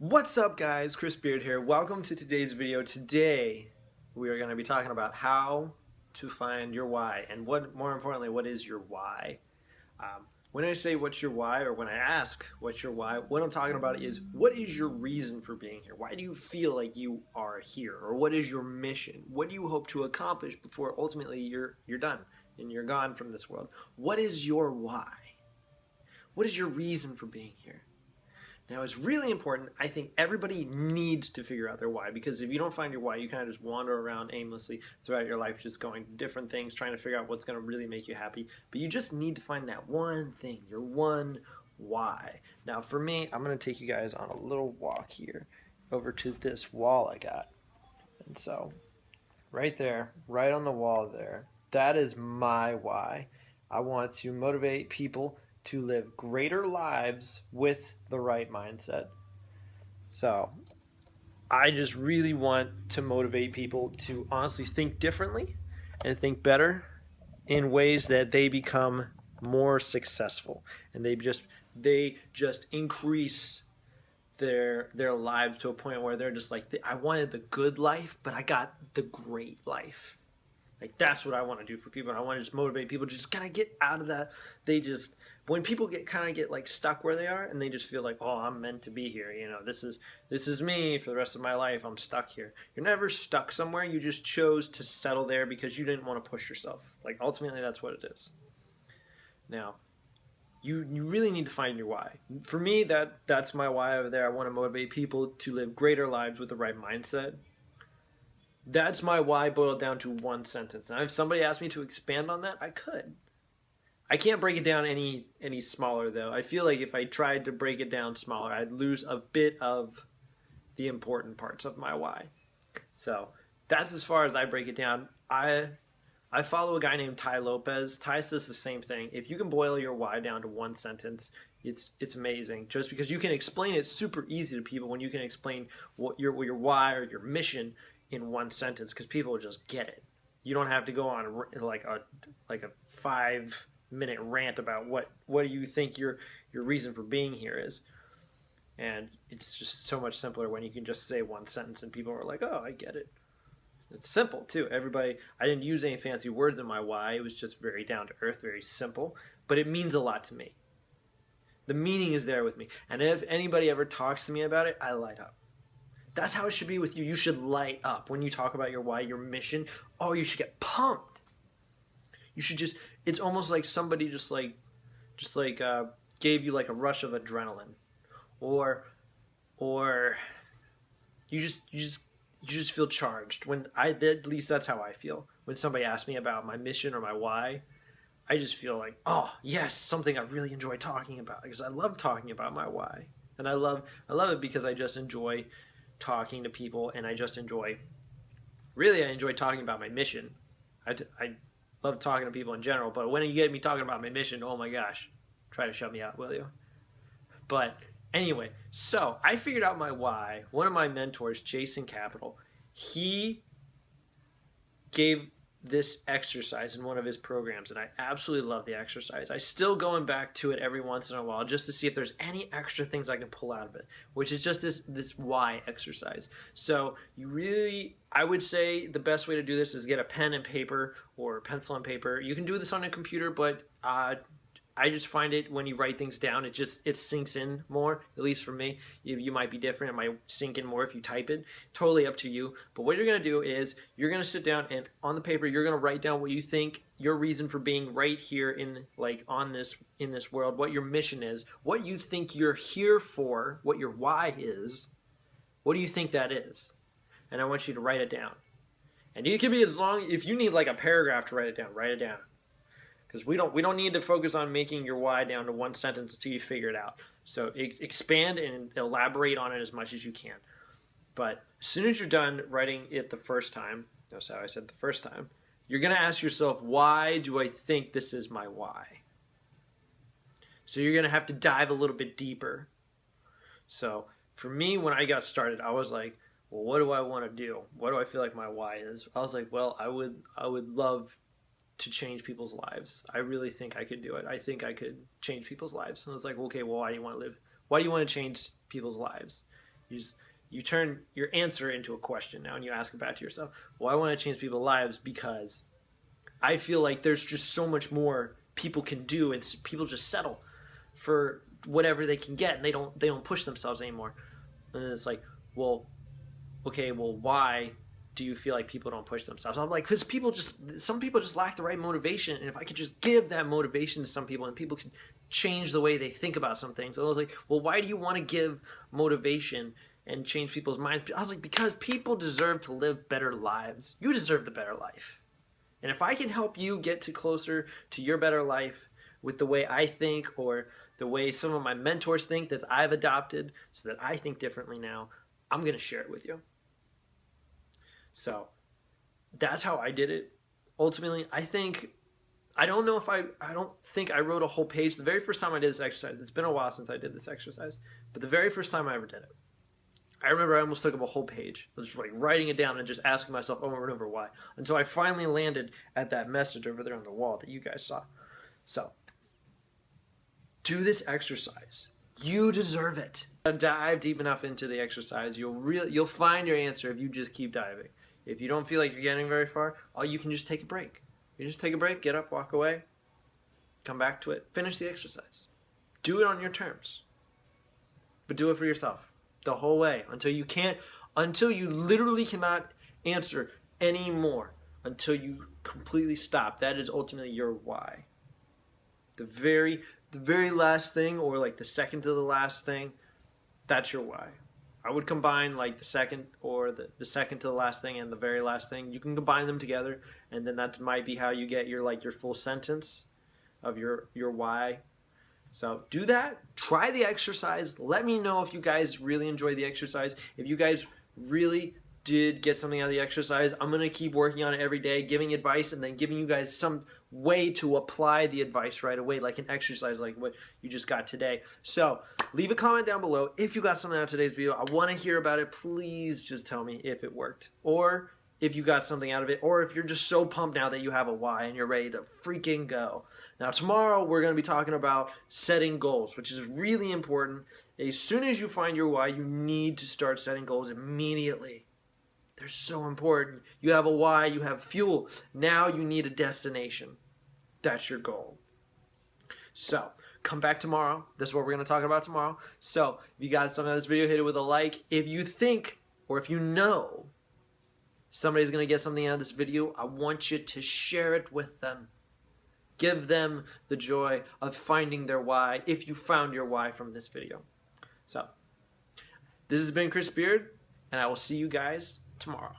What's up guys, Chris Beard here. Welcome to today's video. Today we are going to be talking about how to find your why and more importantly, what is your why? When I say what's your why, or when I ask what's your why, what I'm talking about is what is your reason for being here? Why do you feel like you are here? Or what is your mission? What do you hope to accomplish before ultimately you're done and you're gone from this world? What is your why? What is your reason for being here? Now, it's really important. I think everybody needs to figure out their why, because if you don't find your why, you kind of just wander around aimlessly throughout your life, just going different things, trying to figure out what's going to really make you happy. But you just need to find that one thing, your one why. Now, for me, I'm going to take you guys on a little walk here over to this wall I got. And so, right there, right on the wall there, that is my why. I want to motivate people to live greater lives with the right mindset. So I just really want to motivate people to honestly think differently and think better in ways that they become more successful, and they just increase their lives to a point where they're just like, I wanted the good life, but I got the great life. Like, that's what I want to do for people. And I want to just motivate people to just kind of get out of that. When people get like stuck where they are, and they just feel like, oh, I'm meant to be here. You know, this is me for the rest of my life. I'm stuck here. You're never stuck somewhere. You just chose to settle there because you didn't want to push yourself. Like, ultimately, that's what it is. Now, you really need to find your why. For me, that's my why over there. I want to motivate people to live greater lives with the right mindset. That's my why boiled down to one sentence. And if somebody asked me to expand on that, I could. I can't break it down any smaller, though. I feel like if I tried to break it down smaller, I'd lose a bit of the important parts of my why. So that's as far as I break it down. I follow a guy named Tai Lopez. Tai says the same thing. If you can boil your why down to one sentence, it's amazing. Just because you can explain it super easy to people when you can explain what your why or your mission in one sentence, because people will just get it. You don't have to go on like a 5-minute rant about what do you think your reason for being here is. And it's just so much simpler when you can just say one sentence and people are like, oh, I get it. It's simple too. I didn't use any fancy words in my why. It was just very down to earth, very simple, but it means a lot to me. The meaning is there with me. And if anybody ever talks to me about it, I light up. That's how it should be with you. You should light up when you talk about your why, your mission. Oh, you should get pumped. You should it's almost like somebody just gave you like a rush of adrenaline, or you just feel charged. At least that's how I feel when somebody asks me about my mission or my why. I just feel like, oh yes, something I really enjoy talking about, because I love talking about my why, and I love it because I just enjoy talking to people, and I enjoy talking about my mission. I love talking to people in general, but when you get me talking about my mission, oh my gosh, try to shut me out, will you? But anyway, so I figured out my why. One of my mentors, Jason Capital, he gave this exercise in one of his programs, and I absolutely love the exercise. I still going back to it every once in a while just to see if there's any extra things I can pull out of it, which is just this why exercise. So I would say the best way to do this is get a pen and paper or pencil and paper. You can do this on a computer, but I just find it when you write things down, it sinks in more, at least for me. You might be different. It might sink in more if you type it. Totally up to you. But what you're going to do is you're going to sit down, and on the paper, you're going to write down what you think your reason for being right here in this world, what your mission is, what you think you're here for, what your why is. What do you think that is? And I want you to write it down. And it can be as long, if you need like a paragraph to write it down, write it down. Because we don't need to focus on making your why down to one sentence until you figure it out. So expand and elaborate on it as much as you can. But as soon as you're done writing it the first time, that's how I said the first time, you're going to ask yourself, why do I think this is my why? So you're going to have to dive a little bit deeper. So for me, when I got started, I was like, well, what do I want to do? What do I feel like my why is? I was like, well, I would love to change people's lives. I really think I could do it. I think I could change people's lives. And I was like, okay, well, why do you want to live? Why do you want to change people's lives? You turn your answer into a question now, and you ask it back to yourself. Well, I want to change people's lives because I feel like there's just so much more people can do, and people just settle for whatever they can get, and they don't push themselves anymore. And it's like, well, okay, well, why do you feel like people don't push themselves? I'm like, because some people just lack the right motivation, and if I could just give that motivation to some people, and people can change the way they think about some things. So I was like, well, why do you want to give motivation and change people's minds? I was like, because people deserve to live better lives. You deserve the better life. And if I can help you get closer to your better life with the way I think, or the way some of my mentors think that I've adopted so that I think differently now, I'm going to share it with you. So that's how I did it. Ultimately, I don't think I wrote a whole page. The very first time I did this exercise, it's been a while since I did this exercise, but the very first time I ever did it, I remember I almost took up a whole page. I was just like writing it down and just asking myself over and over why, until I finally landed at that message over there on the wall that you guys saw. So do this exercise. You deserve it. Dive deep enough into the exercise. You'll find your answer if you just keep diving. If you don't feel like you're getting very far, you can just take a break. You just take a break, get up, walk away, come back to it, finish the exercise. Do it on your terms. But do it for yourself the whole way until you literally cannot answer anymore, until you completely stop. That is ultimately your why. The very last thing, or like the second to the last thing, that's your why. I would combine like the second or the second to the last thing and the very last thing. You can combine them together, and then that might be how you get your full sentence of your why. So do that. Try the exercise. Let me know if you guys really enjoy the exercise. If you guys really did get something out of the exercise, I'm going to keep working on it every day, giving advice, and then giving you guys some way to apply the advice right away, like an exercise like what you just got today. So leave a comment down below if you got something out of today's video. I want to hear about it. Please just tell me if it worked, or if you got something out of it, or if you're just so pumped now that you have a why and you're ready to freaking go. Now tomorrow we're going to be talking about setting goals, which is really important. As soon as you find your why, you need to start setting goals immediately. They're so important. You have a why, you have fuel. Now you need a destination. That's your goal. So come back tomorrow. This is what we're going to talk about tomorrow. So if you got something out of this video, hit it with a like. If you think, or if you know somebody's going to get something out of this video, I want you to share it with them. Give them the joy of finding their why, if you found your why from this video. So this has been Chris Beard, and I will see you guys tomorrow.